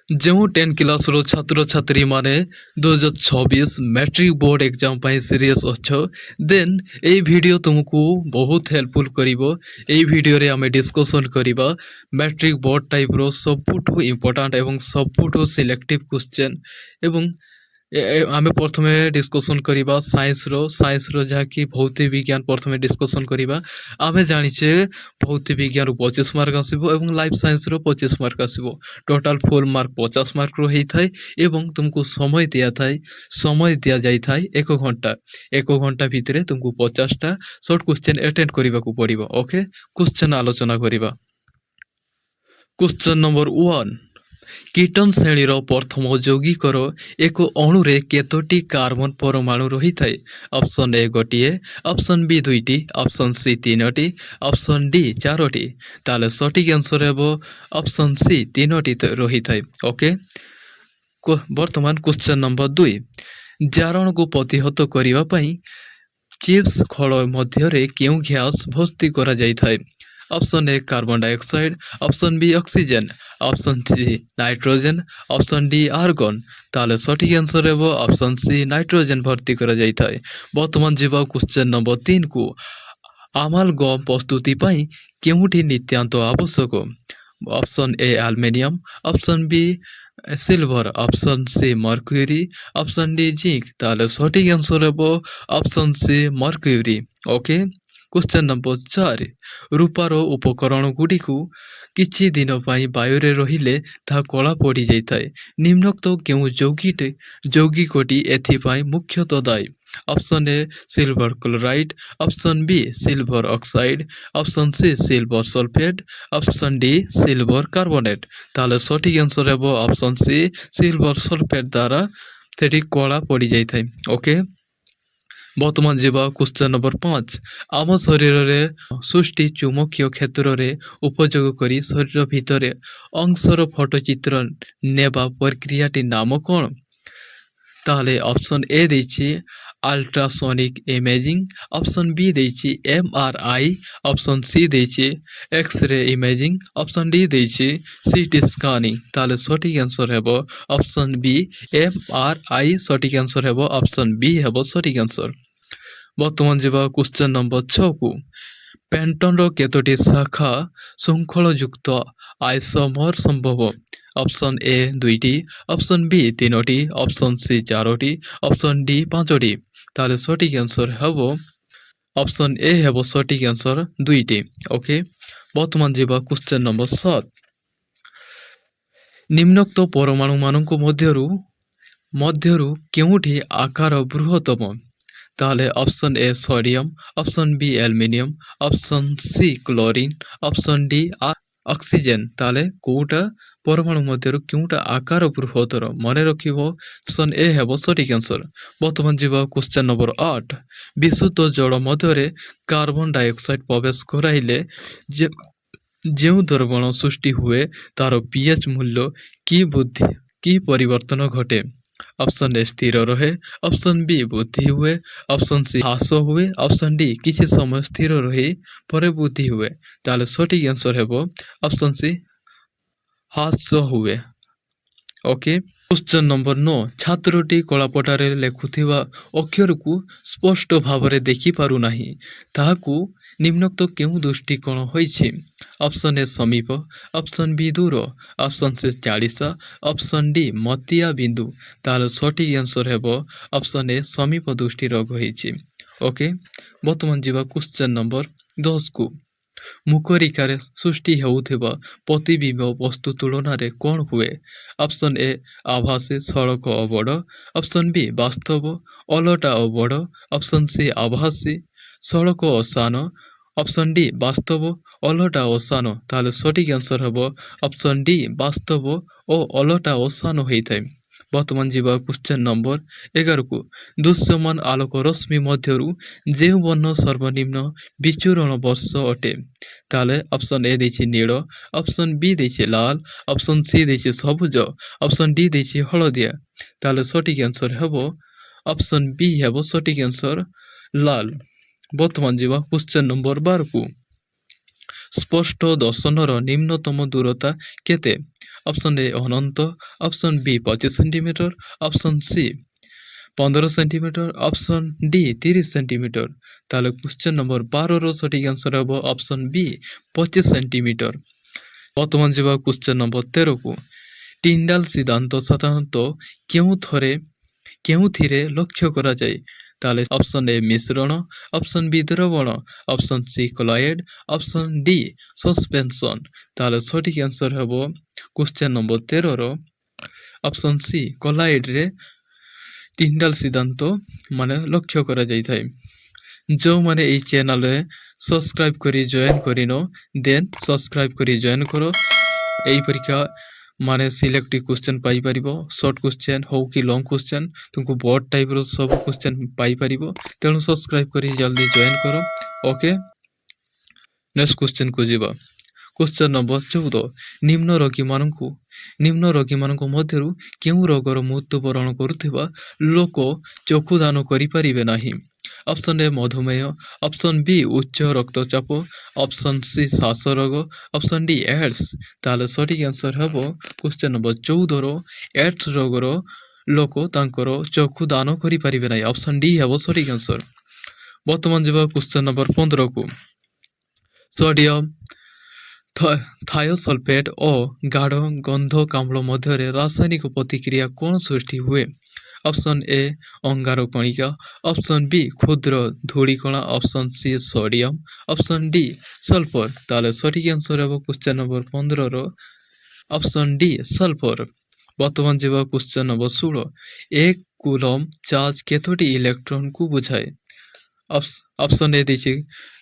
ଯେଉଁ 10 କ୍ଲାସ୍ର ଛାତ୍ରଛାତ୍ରୀମାନେ 2026 ମ୍ୟାଟ୍ରିକ୍ ବୋର୍ଡ଼ ଏକ୍ଜାମ୍ ପାଇଁ ସିରିୟସ୍ ଅଛ, ଦେନ୍ ଏହି ଭିଡ଼ିଓ ତୁମକୁ ବହୁତ ହେଲ୍ପଫୁଲ୍ କରିବ। ଏହି ଭିଡ଼ିଓରେ ଆମେ ଡିସ୍କସନ୍ କରିବା ମ୍ୟାଟ୍ରିକ୍ ବୋର୍ଡ଼ ଟାଇପ୍ର ସବୁଠୁ ଇମ୍ପୋର୍ଟାଣ୍ଟ ଏବଂ ସବୁଠୁ ସିଲେକ୍ଟିଭ୍ କ୍ୱେଶ୍ଚନ୍। ଏବଂ ଆମେ ପ୍ରଥମେ ଡିସ୍କସନ୍ କରିବା ସାଇନ୍ସର ଯାହାକି ଭୌତିକ ବିଜ୍ଞାନ ପ୍ରଥମେ ଡିସ୍କସନ୍ କରିବା। ଆମେ ଜାଣିଛେ ଭୌତିକ ବିଜ୍ଞାନରୁ 25 ମାର୍କ ଆସିବ ଏବଂ ଲାଇଫ୍ ସାଇନ୍ସର 25 ମାର୍କ ଆସିବ। ଟୋଟାଲ୍ ଫୁଲ୍ ମାର୍କ 50 ମାର୍କର ହେଇଥାଏ ଏବଂ ତୁମକୁ ସମୟ ଦିଆଯାଇଥାଏ 1 ଘଣ୍ଟା। 1 ଘଣ୍ଟା ଭିତରେ ତୁମକୁ 50ଟା ସର୍ଟ କ୍ୱେଶ୍ଚନ୍ ଆଟେଣ୍ଡ କରିବାକୁ ପଡ଼ିବ। ଓକେ, କ୍ୱେଶ୍ଚନ୍ ଆଲୋଚନା କରିବା। କ୍ୱେଶ୍ଚନ୍ ନମ୍ବର 1, କିଟନ୍ ଶ୍ରେଣୀର ପ୍ରଥମ ଯୌଗିକର ଏକ ଅଣୁରେ କେତୋଟି କାର୍ବନ ପରମାଣୁ ରହିଥାଏ? ଅପସନ୍ ଏ ଗୋଟିଏ, ଅପସନ୍ ବି 2ଟି, ଅପସନ୍ ସି 3ଟି, ଅପସନ୍ ଡି 4ଟି। ତାହେଲେ ସଠିକ୍ ଆନ୍ସର ହେବ ଅପସନ୍ ସି 3ଟି ରହିଥାଏ। ଓକେ, ବର୍ତ୍ତମାନ କ୍ୱେଶ୍ଚନ୍ ନମ୍ବର 2, ଜାରଣକୁ ପ୍ରତିହତ କରିବା ପାଇଁ ଚିପ୍ସ ଖୋଳ ମଧ୍ୟରେ କେଉଁ ଗ୍ୟାସ୍ ଭର୍ତ୍ତି କରାଯାଇଥାଏ? Option A carbon dioxide, option B oxygen, option C nitrogen, option D argon. ତାହେଲେ ସଠିକ୍ ଆନ୍ସର ହେବ ଅପସନ୍ ସି ନାଇଟ୍ରୋଜେନ୍ ଭର୍ତ୍ତି କରାଯାଇଥାଏ। ବର୍ତ୍ତମାନ ଯିବା କ୍ୱେଶ୍ଚନ୍ ନମ୍ବର 3କୁ। ଆମାଲଗମ୍ ପ୍ରସ୍ତୁତି ପାଇଁ କେଉଁଠି ନିତ୍ୟାନ୍ତ ଆବଶ୍ୟକ? Option A aluminium, option B silver, option C mercury, option D zinc. ତାହେଲେ ସଠିକ୍ ଆନ୍ସର ହେବ option C mercury. Okay, question number 4, ରୂପାର ଉପକରଣଗୁଡ଼ିକୁ କିଛି ଦିନ ପାଇଁ ବାୟୁରେ ରହିଲେ ତାହା କଳା ପଡ଼ିଯାଇଥାଏ। ନିମ୍ନୋକ୍ତ କେଉଁ ଯୌଗିକଟି ଏଥିପାଇଁ ମୁଖ୍ୟତଃ ଦାୟୀ? Option A silver chloride, option B silver oxide, option C silver sulphate, option D silver carbonate. ତାହେଲେ ସଠିକ୍ ଆନ୍ସର ହେବ ଅପସନ୍ ସି ସିଲଭର ସଲଫେଟ୍ ଦ୍ୱାରା ସେଠି କଳା ପଡ଼ିଯାଇଥାଏ। ଓକେ, ବର୍ତ୍ତମାନ ଯିବା କ୍ୱେଶ୍ଚନ୍ ନମ୍ବର 5, ଆମ ଶରୀରରେ ସୃଷ୍ଟି ଚୁମ୍ବକୀୟ କ୍ଷେତ୍ରରେ ଉପଯୋଗ କରି ଶରୀର ଭିତରେ ଅଂଶର ଫଟୋଚିତ୍ର ନେବା ପ୍ରକ୍ରିୟାଟି ନାମ କ'ଣ? ତାହେଲେ ଅପସନ୍ ଏ ଦେଇଛି ଆଲ୍ଟ୍ରାସୋନିକ୍ ଇମେଜିଂ, ଅପସନ୍ ବି ଦେଇଛି MRI, ଅପସନ୍ ସି ଦେଇଛି ଏକ୍ସରେ ଇମେଜିଂ, ଅପସନ୍ ଡି ଦେଇଛି CT ସ୍କାନିଂ। ତାହେଲେ ସଠିକ୍ ଆନ୍ସର ହେବ ଅପସନ୍ ବି MRI। ସଠିକ୍ ଆନ୍ସର ହେବ ଅପସନ୍ ବି ହେବ ସଠିକ୍ ଆନ୍ସର। ବର୍ତ୍ତମାନ ଯିବା କ୍ୱେଶ୍ଚନ୍ ନମ୍ବର 6କୁ। ପେଣ୍ଟନ୍ର କେତୋଟି ଶାଖା ଶୃଙ୍ଖଳଯୁକ୍ତ ଆଇସୋମର ସମ୍ଭବ? ଅପସନ୍ ଏ 2ଟି, ଅପସନ୍ ବି 3ଟି, ଅପସନ୍ ସି 4ଟି, ଅପସନ୍ ଡି 5ଟି। ତାହେଲେ ସଠିକ୍ ଆନ୍ସର ହେବ ଅପସନ୍ ଏ ହେବ ସଠିକ୍ ଆନ୍ସର 2ଟି। ଓକେ, ବର୍ତ୍ତମାନ ଯିବା କ୍ୱେଶ୍ଚନ୍ ନମ୍ବର 7, ନିମ୍ନୋକ୍ତ ପରମାଣୁମାନଙ୍କ ମଧ୍ୟରୁ କେଉଁଠି ଆକାର ବୃହତ୍ତମ? ତାହେଲେ ଅପସନ୍ ଏ sodium, option B aluminium, option C chlorine, option D oxygen. ତାହେଲେ କେଉଁଟା ପରମାଣୁ ମଧ୍ୟରୁ କେଉଁଟା ଆକାର ବୃହତ୍ତର? ମନେ ରଖିବ, ଅପସନ୍ ଏ ହେବ ସଠିକ୍ ଆନ୍ସର। ବର୍ତ୍ତମାନ ଯିବା କ୍ୱେଶ୍ଚନ୍ ନମ୍ବର 8, ବିଶୁଦ୍ଧ ଜଳ ମଧ୍ୟରେ କାର୍ବନ ଡାଇଅକ୍ସାଇଡ୍ ପ୍ରବେଶ କରାଇଲେ ଯେଉଁ ଦ୍ରବଣ ସୃଷ୍ଟି ହୁଏ ତାର pH ମୂଲ୍ୟ କି ପରିବର୍ତ୍ତନ ଘଟେ? ଅପସନ୍ ଏ ସ୍ଥିର ରହେ, ଅପସନ୍ ବି ବୃଦ୍ଧି ହୁଏ, ଅପସନ୍ ସି ହ୍ରାସ ହୁଏ, ଅପସନ୍ ଡି କିଛି ସମୟ ସ୍ଥିର ରହି ପରେ ବୃଦ୍ଧି ହୁଏ। ତାହେଲେ ସଠିକ୍ ଆନ୍ସର ହେବ ଅପସନ୍ ସି ହ୍ରାସ ହୁଏ। ଓକେ, କ୍ୱେଶ୍ଚନ୍ ନମ୍ବର 9, ଛାତ୍ରଟି କଳାପଟାରେ ଲେଖୁଥିବା ଅକ୍ଷରକୁ ସ୍ପଷ୍ଟ ଭାବରେ ଦେଖିପାରୁନାହିଁ, ତାହାକୁ ନିମ୍ନୋକ୍ତ କେଉଁ ଦୃଷ୍ଟିକୋଣ ହୋଇଛି? ଅପସନ୍ ଏ ସମୀପ, ଅପସନ୍ ବି ଦୂର, ଅପସନ୍ ସି ଚାଳିଶା, ଅପସନ୍ ଡି ମତିଆ ବିନ୍ଦୁ। ତାହେଲେ ସଠିକ୍ ଆନ୍ସର ହେବ ଅପସନ୍ ଏ ସମୀପ ଦୃଷ୍ଟି ରୋଗ ହେଇଛି। ଓକେ, ବର୍ତ୍ତମାନ ଯିବା କ୍ୱେଶ୍ଚନ୍ ନମ୍ବର 10କୁ। ମୁଖରିକାରେ ସୃଷ୍ଟି ହେଉଥିବା ପ୍ରତିବିମ୍ବ ବସ୍ତୁ ତୁଳନାରେ କ'ଣ ହୁଏ? ଅପସନ୍ ଏ ଆଭାସୀ ସଳଖ ଓ ବଡ଼, ଅପସନ୍ ବି ବାସ୍ତବ ଓଲଟା ଓ ବଡ଼, ଅପସନ୍ ସି ଆଭାସୀ ସଳଖ ଓ ସାନ, ଅପସନ୍ ଡି ବାସ୍ତବ ଓଲଟା ଓ ସାନ। ତାହେଲେ ସଠିକ୍ ଆନ୍ସର ହେବ ଅପସନ୍ ଡି ବାସ୍ତବ ଓ ଓଲଟା ଓ ସାନ ହୋଇଥାଏ। ବର୍ତ୍ତମାନ ଯିବା କ୍ୱେଶ୍ଚନ୍ ନମ୍ବର 11କୁ। ଦୃଶ୍ୟମାନ ଆଲୋକ ରଶ୍ମି ମଧ୍ୟରୁ ଯେଉଁ ବର୍ଣ୍ଣ ସର୍ବନିମ୍ନ ବିଚୂରଣ ବର୍ଷ ଅଟେ? ତାହେଲେ ଅପସନ୍ ଏ ଦେଇଛି ନୀଳ, ଅପସନ୍ ବି ଦେଇଛି ଲାଲ, ଅପସନ୍ ସି ଦେଇଛି ସବୁଜ, ଅପସନ୍ ଡି ଦେଇଛି ହଳଦିଆ। ତାହେଲେ ସଠିକ୍ ଆନ୍ସର ହେବ ଅପସନ୍ ବି ହେବ ସଠିକ୍ ଆନ୍ସର ଲାଲ। ବର୍ତ୍ତମାନ ଯିବା କ୍ୱେଶ୍ଚନ୍ ନମ୍ବର 12କୁ। ସ୍ପଷ୍ଟ ଦର୍ଶନର ନିମ୍ନତମ ଦୂରତା କେତେ? ଅପସନ୍ ଏ ଅନନ୍ତ, option B 25 centimetre, option C 15 centimetre, option D 30 centimetre. ତାହେଲେ କ୍ୱେଶ୍ଚନ୍ ନମ୍ବର 12ର ସଠିକ୍ ଆନ୍ସର ହେବ ଅପସନ୍ ବି 25 ସେଣ୍ଟିମିଟର। ବର୍ତ୍ତମାନ ଯିବା କ୍ୱେଶ୍ଚନ୍ ନମ୍ବର 13କୁ। ଟିଣ୍ଡାଲ ସିଦ୍ଧାନ୍ତ ସାଧାରଣତଃ କେଉଁଥିରେ ଲକ୍ଷ୍ୟ କରାଯାଏ? ତାହେଲେ ଅପସନ୍ ଏ ମିଶ୍ରଣ, ଅପସନ୍ ବି ଦ୍ରବଣ, option C colloid, option D suspension. ତାହେଲେ ସଠିକ୍ ଆନ୍ସର ହେବ କ୍ୱେଶ୍ଚନ୍ ନମ୍ବର 13ର ଅପସନ୍ ସି କଲାଏଡ୍ରେ ଟିଣ୍ଡାଲ ସିଦ୍ଧାନ୍ତ ଲକ୍ଷ୍ୟ କରାଯାଇଥାଏ। ଯେଉଁମାନେ ଏହି ଚ୍ୟାନେଲରେ ସବସ୍କ୍ରାଇବ୍ କରି ଜଏନ୍ କରିନ ଦେନ୍ ସବସ୍କ୍ରାଇବ୍ କରି ଜଏନ୍ କର। ଏହି ପରୀକ୍ଷା ସିଲେକ୍ଟିଭ କ୍ୱେଶ୍ଚନ୍ ପାଇପାରିବ, ସର୍ଟ କ୍ୱେଶ୍ଚନ୍ ହଉ କି ଲଙ୍ଗ କ୍ୱେଶ୍ଚନ୍, ତୁମକୁ ବୋର୍ଡ ଟାଇପ୍ର ସବୁ କ୍ୱେଶ୍ଚନ୍ ପାଇପାରିବ। ତେଣୁ ସବସ୍କ୍ରାଇବ୍ କରି ଜଲ୍ଦି ଜଏନ୍ କର। ଓକେ, ନେକ୍ସଟ କ୍ୱେଶ୍ଚନ୍କୁ ଯିବା। Question number 14। ନିମ୍ନ ରୋଗୀମାନଙ୍କ ମଧ୍ୟରୁ କେଉଁ ରୋଗର ମୃତ୍ୟୁବରଣ କରୁଥିବା ଲୋକ ଚକ୍ଷୁ ଦାନ କରିପାରିବେ ନାହିଁ? ଅପସନ୍ ଏ ମଧୁମେହ, ଅପସନ୍ ବି ଉଚ୍ଚ ରକ୍ତଚାପ, ଅପସନ୍ ସି ଶ୍ୱାସ ରୋଗ, ଅପସନ୍ ଡି ଏଡ୍ସ। ତାହେଲେ ସଠିକ୍ ଆନ୍ସର ହେବ କ୍ୱେଶ୍ଚନ୍ ନମ୍ବର 14ର ଏଡ୍ସ ରୋଗର ଲୋକ ତାଙ୍କର ଚକ୍ଷୁ ଦାନ କରିପାରିବେ ନାହିଁ। ଅପସନ୍ ଡି ହେବ ସଠିକ୍ ଆନ୍ସର। ବର୍ତ୍ତମାନ ଯିବା କ୍ୱେଶ୍ଚନ୍ ନମ୍ବର 15କୁ। ସୋଡିୟମ୍ ଥାୟୋସଲଫେଟ୍ ଓ ଗାଢ଼ ଗନ୍ଧକାମ୍ଳ ମଧ୍ୟରେ ରାସାୟନିକ ପ୍ରତିକ୍ରିୟା କ'ଣ ସୃଷ୍ଟି ହୁଏ? ଅପସନ୍ ଏ ଅଙ୍ଗାରକଣିକା, ଅପସନ୍ ବି କ୍ଷୁଦ୍ର ଧୂଳିକଣା, option C sodium, option D sulphur. ତାହେଲେ ସଠିକ୍ ଆନ୍ସର ହେବ କ୍ୱେଶ୍ଚନ୍ ନମ୍ବର 15ର ଅପସନ୍ ଡି ସଲଫର। ବର୍ତ୍ତମାନ ଯିବା କ୍ୱେଶ୍ଚନ୍ ନମ୍ବର 16। 1 କୁଲମ୍ବ ଚାର୍ଜ କେତୋଟି ଇଲେକ୍ଟ୍ରନକୁ ବୁଝାଏ? ଅପସନ୍ ଏ ଦେଇଛି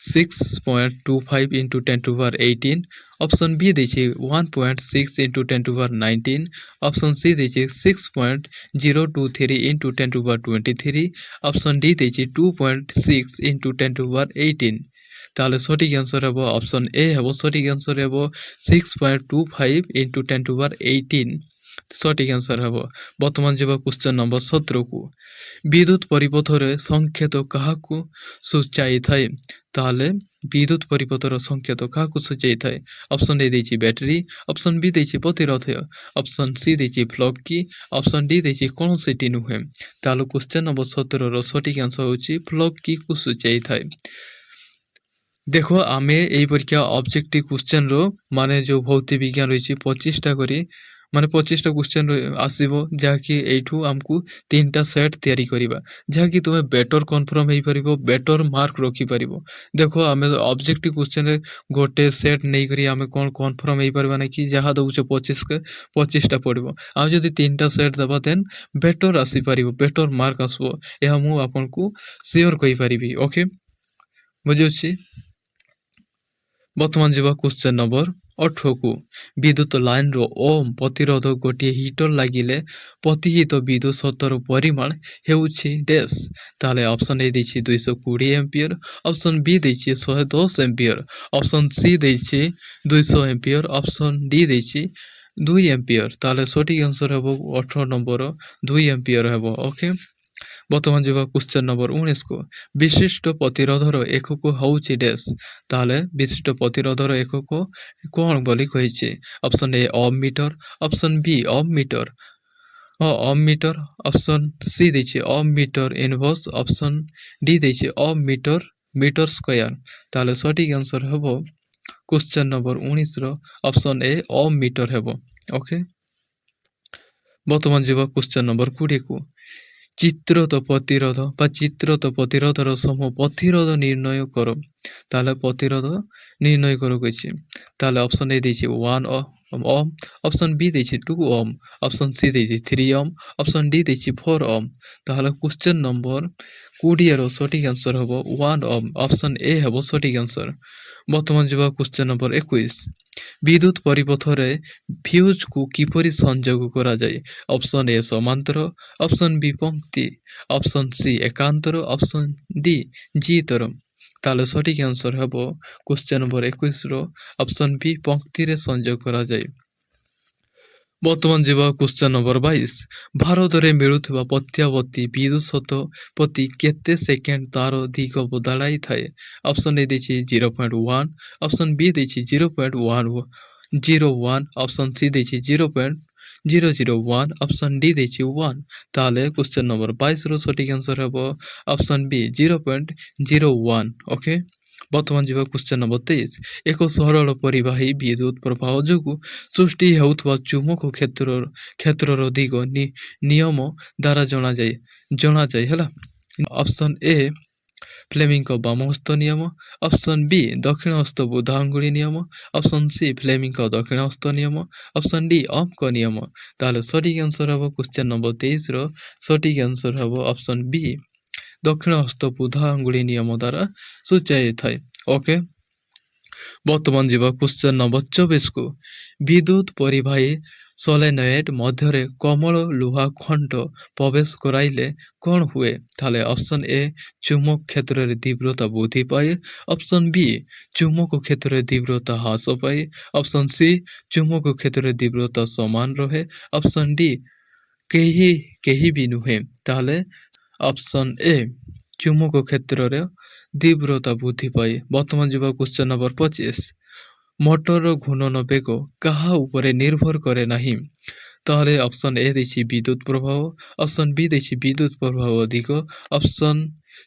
6.25 into 10 to power 18, option B ଦେଇଛି 1.6 into 10 to power 19, option C ଦେଇଛି 6.023 into 10 to power 23, option D ଦେଇଛି 2.6 into 10 to power 18। ତାହେଲେ ସଠିକ୍ ଆନ୍ସର ହେବ ଅପସନ୍ ଏ ହେବ ସଠିକ୍ ଆନ୍ସର ହେବ 6.25 into 10 to power 18 ସଠିକ୍ ଆନ୍ସର ହେବ। ବର୍ତ୍ତମାନ ଯିବା କ୍ୱେଶ୍ଚନ୍ ନମ୍ବର 17କୁ। ବିଦ୍ୟୁତ୍ ପରିପଥରେ ସଂକେତ କାହାକୁ ସୂଚାଇଥାଏ? ତାହେଲେ ବିଦ୍ୟୁତ୍ ପରିପଥର ସଂକେତ କାହାକୁ ସୂଚାଇଥାଏ? ଅପସନ୍ ଏ ଦେଇଛି ବ୍ୟାଟେରୀ, ଅପସନ୍ ବି ଦେଇଛି ପ୍ରତିରୋଧ, ଅପସନ୍ ସି ଦେଇଛି ପ୍ଲଗ୍ କି, ଅପସନ୍ ଡି ଦେଇଛି କୌଣସିଟି ନୁହେଁ। ତାହେଲେ କ୍ୱେଶ୍ଚନ୍ ନମ୍ବର 17ର ସଠିକ୍ ଆନ୍ସର ହେଉଛି ପ୍ଲଗ୍ କିକୁ ସୂଚାଇଥାଏ। ଦେଖ, ଆମେ ଏହି ପରୀକ୍ଷା ଅବଜେକ୍ଟିଭ କ୍ୱେଶ୍ଚନ୍ର ଯେଉଁ ଭୌତିକ ବିଜ୍ଞାନ ରହିଛି 25ଟା କରି 25ଟା କ୍ୱେଶ୍ଚନ୍ ଆସିବ, ଯାହାକି ଏଇଠୁ ଆମକୁ 3ଟା ସେଟ୍ ତିଆରି କରିବା, ଯାହାକି ତୁମେ ବେଟର କନଫର୍ମ ହେଇପାରିବ, ବେଟର ମାର୍କ ରଖିପାରିବ। ଦେଖ, ଆମେ ଅବଜେକ୍ଟିଭ କ୍ୱେଶ୍ଚନ୍ରେ ଗୋଟେ ସେଟ୍ ନେଇକରି ଆମେ କ'ଣ କନଫର୍ମ ହେଇପାରିବା ନାହିଁ କି ଯାହା ଦେଉଛେ 25ଟା ପଡ଼ିବ। ଆଉ ଯଦି 3ଟା ସେଟ୍ ଦେବା ଦେନ୍ ବେଟର ଆସିପାରିବ, ବେଟର ମାର୍କ ଆସିବ। ଏହା ମୁଁ ଆପଣଙ୍କୁ ସିଓର କହିପାରିବି। ଓକେ, ବୁଝୁଛି। ବର୍ତ୍ତମାନ ଯିବା କ୍ୱେଶ୍ଚନ୍ ନମ୍ବର 18କୁ। ବିଦ୍ୟୁତ ଲାଇନ୍ର ଓମ୍ ପ୍ରତିରୋଧ ଗୋଟିଏ ହିଟର ଲାଗିଲେ ପ୍ରତିହିତ ବିଦ୍ୟୁତ୍ ଶକ୍ତିର ପରିମାଣ ହେଉଛି ଡ୍ୟାସ୍। ତାହେଲେ ଅପସନ୍ ଏ ଦେଇଛି 220 ଏମ୍ପିୟର, ଅପସନ୍ ବି ଦେଇଛି 110 ଏମ୍ପିୟର, ଅପସନ୍ ସି ଦେଇଛି 200 ଏମ୍ପିୟର, ଅପସନ୍ ଡି ଦେଇଛି 2 ଏମ୍ପିୟର। ତାହେଲେ ସଠିକ୍ ଆନ୍ସର ହେବ 18 ନମ୍ବର 2 ଏମ୍ପିୟର ହେବ। ଓକେ, ବର୍ତ୍ତମାନ ଯିବା କ୍ୱେଶ୍ଚନ୍ ନମ୍ବର 19କୁ। ବିଶିଷ୍ଟ ପ୍ରତିରୋଧର ଏକକ ହେଉଛି ଡ୍ୟାସ୍। ତାହେଲେ ବିଶିଷ୍ଟ ପ୍ରତିରୋଧର ଏକକ କ'ଣ ବୋଲି କହିଛି? Option A ohm metre, option B ohm metre, option C ଦେଇଛି ohm metre inverse, option D ଦେଇଛି ଓମ୍ ମିଟର ସ୍କୋୟାର। ତାହେଲେ ସଠିକ୍ ଆନ୍ସର ହେବ କ୍ୱେଶ୍ଚନ୍ ନମ୍ବର 19ର ଅପସନ୍ ଏ ଓମ୍ ମିଟର ହେବ। ଓକେ, ବର୍ତ୍ତମାନ ଯିବା କ୍ୱେଶ୍ଚନ୍ ନମ୍ବର 20କୁ। ଚିତ୍ରତ ପ୍ରତିରୋଧର ସମୂହ ପ୍ରତିରୋଧ ନିର୍ଣ୍ଣୟ କର। ତାହେଲେ ପ୍ରତିରୋଧ ନିର୍ଣ୍ଣୟ କର କହିଛି। ତାହେଲେ ଅପସନ୍ ଏ ଦେଇଛି 1 ଓମ୍, ଅପସନ୍ ବି ଦେଇଛି 2 ଓମ୍, ଅପସନ୍ ସି ଦେଇଛି 3 ଓମ୍, ଅପସନ୍ ଡି ଦେଇଛି 4 ଓମ୍। ତାହେଲେ କ୍ୱେଶ୍ଚନ୍ ନମ୍ବର 20ର ସଠିକ୍ ଆନ୍ସର ହେବ 1 ଓମ୍। ଅପସନ୍ ଏ ହେବ ସଠିକ୍ ଆନ୍ସର। ବର୍ତ୍ତମାନ ଯିବା କ୍ୱେଶ୍ଚନ୍ ନମ୍ବର 21। ବିଦ୍ୟୁତ୍ ପରିପଥରେ ଫ୍ୟୁଜ୍କୁ କିପରି ସଂଯୋଗ କରାଯାଏ? ଅପସନ୍ ଏ ସମାନ୍ତର, ଅପସନ୍ ବି ପଂକ୍ତି, ଅପସନ୍ ସି ଏକାନ୍ତର, ଅପସନ୍ ଡି ଦ୍ୱିତର। ତାହେଲେ ସଠିକ୍ ଆନ୍ସର ହେବ କ୍ୱେଶ୍ଚନ୍ ନମ୍ବର 21ର ଅପସନ୍ ବି ପଂକ୍ତିରେ ସଂଯୋଗ କରାଯାଏ। ବର୍ତ୍ତମାନ ଯିବା କ୍ୱେଶ୍ଚନ୍ ନମ୍ବର 22 ଭାରତରେ ମିଳୁଥିବା ପ୍ରତ୍ୟାବର୍ତ୍ତୀ ବିଦ୍ୟୁତ ପ୍ରତି କେତେ ସେକେଣ୍ଡ ତାର ଦିଗ ବଦଳାଇଥାଏ? ଅପସନ୍ ଏ ଦେଇଛି 0.1, ଅପସନ୍ ବି ଦେଇଛି 0.101, ଅପସନ୍ ସି ଦେଇଛି 0.001, ଅପସନ୍ ଡି ଦେଇଛି 1। ତାହେଲେ କ୍ୱେଶ୍ଚନ୍ ନମ୍ବର 22ର ସଠିକ୍ ଆନ୍ସର ହେବ ଅପସନ୍ ବି 0.01। ଓକେ, ବର୍ତ୍ତମାନ ଯିବା କ୍ୱେଶ୍ଚନ୍ ନମ୍ବର 23 ଏକ ସରଳ ପରିବାହୀ ବିଦ୍ୟୁତ ପ୍ରବାହ ଯୋଗୁଁ ସୃଷ୍ଟି ହେଉଥିବା ଚୁମ୍ବକ କ୍ଷେତ୍ରର ଦିଗ ନିୟମ ଦ୍ୱାରା ଜଣାଯାଏ ହେଲା। ଅପସନ୍ ଏ ଫ୍ଲେମିଙ୍କ ବାମହସ୍ତ ନିୟମ, ଅପସନ୍ ବି ଦକ୍ଷିଣ ହସ୍ତ ବୁଧା ଆଙ୍ଗୁଳି ନିୟମ, ଅପସନ୍ ସି ଫ୍ଲେମିଙ୍କ ଦକ୍ଷିଣ ହସ୍ତ ନିୟମ, ଅପସନ୍ ଡି ଅମ୍ପଙ୍କ ନିୟମ। ତାହେଲେ ସଠିକ୍ ଆନ୍ସର ହେବ କ୍ୱେଶ୍ଚନ୍ ନମ୍ବର 23ର ସଠିକ୍ ଆନ୍ସର ହେବ ଅପସନ୍ ବି ଦକ୍ଷିଣ ହସ୍ତ ବୁଧା ଆଙ୍ଗୁଳି ନିୟମ ଦ୍ୱାରା ସୂଚାଯାଇଥାଏ। ଓକେ, ବର୍ତ୍ତମାନ ଯିବା କ୍ୱେଶ୍ଚନ୍ ନମ୍ବର 24କୁ ବିଦ୍ୟୁତ ପରିବାହୀ ସୋଲେନଏଡ୍ ମଧ୍ୟରେ କୋମଳ ଲୁହା ଖଣ୍ଡ ପ୍ରବେଶ କରାଇଲେ କ'ଣ ହୁଏ? ତାହେଲେ ଅପସନ୍ ଏ ଚୁମ୍ବକ କ୍ଷେତ୍ରରେ ତୀବ୍ରତା ବୃଦ୍ଧି ପାଏ, ଅପସନ୍ ବି ଚୁମ୍ବକ କ୍ଷେତ୍ରରେ ତୀବ୍ରତା ହ୍ରାସ ପାଏ, ଅପସନ୍ ସି ଚୁମ୍ବକ କ୍ଷେତ୍ରରେ ତୀବ୍ରତା ସମାନ ରହେ, ଅପସନ୍ ଡି କେହି ବି ନୁହେଁ। ତାହେଲେ ଅପସନ୍ ଏ ଚୁମ୍ବକ କ୍ଷେତ୍ରରେ ତୀବ୍ରତା ବୃଦ୍ଧି ପାଏ। ବର୍ତ୍ତମାନ ଯିବା କ୍ୱେଶ୍ଚନ୍ ନମ୍ବର 25 ମୋଟରର ଘୂର୍ଣ୍ଣନ ବେଗ କାହା ଉପରେ ନିର୍ଭର କରେ ନାହିଁ? ତାହେଲେ ଅପସନ୍ ଏ ଦେଇଛି ବିଦ୍ୟୁତ ପ୍ରବାହ, ଅପସନ୍ ବି ଦେଇଛି ବିଦ୍ୟୁତ ପ୍ରବାହ ଦିଗ, ଅପସନ୍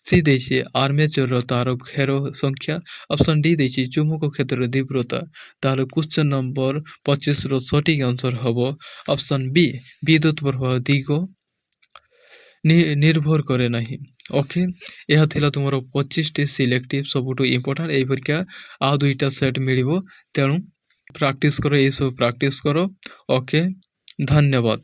ସି ଦେଇଛି ଆର୍ମେଚରର ତାର ଘେର ସଂଖ୍ୟା, ଅପସନ୍ ଡି ଦେଇଛି ଚୁମ୍ବକ କ୍ଷେତ୍ରରେ ତୀବ୍ରତା। ତାହେଲେ କ୍ୱେଶ୍ଚନ୍ ନମ୍ବର 25ର ସଠିକ୍ ଆନ୍ସର ହେବ ଅପସନ୍ ବି ବିଦ୍ୟୁତ ପ୍ରବାହ ଦିଗ ନିର୍ଭର କରେ ନାହିଁ। ଓକେ, ଏହା ଥିଲା ତୁମର 25ଟି ସିଲେକ୍ଟିଭ୍ ସବୁଠୁ ଇମ୍ପୋର୍ଟାଣ୍ଟ। ଏହି ପରୀକ୍ଷା ଆଉ 2ଟା ସେଟ୍ ମିଳିବ, ତେଣୁ ପ୍ରାକ୍ଟିସ୍ କର, ଏସବୁ ପ୍ରାକ୍ଟିସ୍ କର। ଓକେ, ଧନ୍ୟବାଦ।